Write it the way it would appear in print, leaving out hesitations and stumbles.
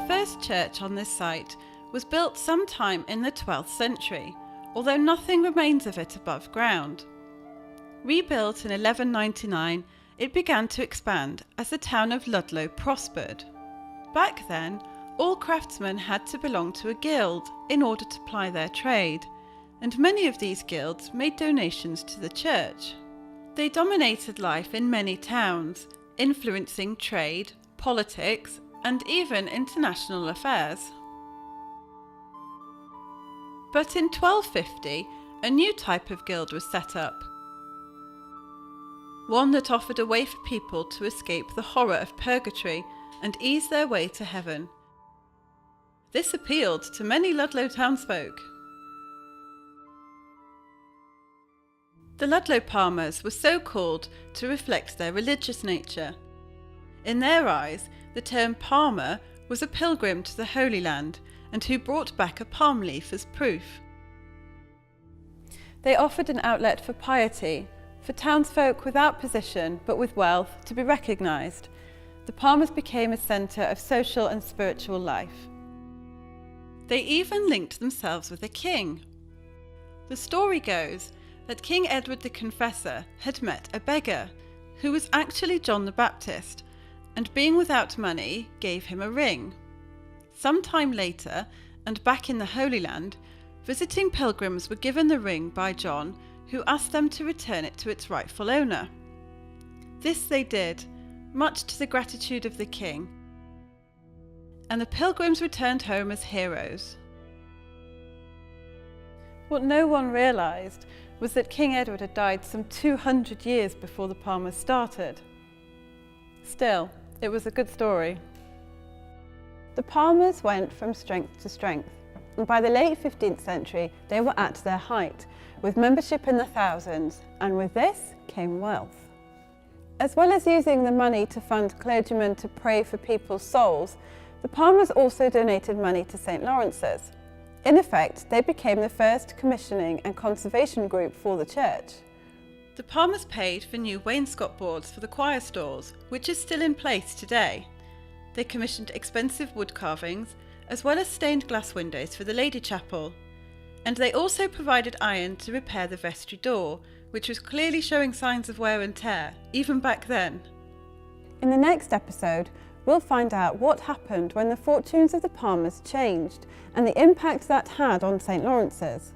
first church on this site was built sometime in the 12th century, although nothing remains of it above ground. Rebuilt in 1199, it began to expand as the town of Ludlow prospered. Back then, all craftsmen had to belong to a guild in order to ply their trade, and many of these guilds made donations to the church. They dominated life in many towns, influencing trade, politics, and even international affairs. But in 1250, a new type of guild was set up. One that offered a way for people to escape the horror of purgatory and ease their way to heaven. This appealed to many Ludlow townsfolk. The Ludlow Palmers were so called to reflect their religious nature. In their eyes, the term Palmer was a pilgrim to the Holy Land and who brought back a palm leaf as proof. They offered an outlet for piety, for townsfolk without position but with wealth to be recognised. The Palmers became a centre of social and spiritual life. They even linked themselves with a king. The story goes that King Edward the Confessor had met a beggar, who was actually John the Baptist, and being without money, gave him a ring. Some time later, and back in the Holy Land, visiting pilgrims were given the ring by John, who asked them to return it to its rightful owner. This they did, much to the gratitude of the king, and the pilgrims returned home as heroes. What no one realised was that King Edward had died some 200 years before the Palmers started. Still, it was a good story. The Palmers went from strength to strength, and by the late 15th century they were at their height, with membership in the thousands, and with this came wealth. As well as using the money to fund clergymen to pray for people's souls, the Palmers also donated money to St. Lawrence's. In effect, they became the first commissioning and conservation group for the church. The Palmers paid for new wainscot boards for the choir stalls, which is still in place today. They commissioned expensive wood carvings, as well as stained glass windows for the Lady Chapel. And they also provided iron to repair the vestry door, which was clearly showing signs of wear and tear, even back then. In the next episode, we'll find out what happened when the fortunes of the Palmers changed and the impact that had on St. Lawrence's.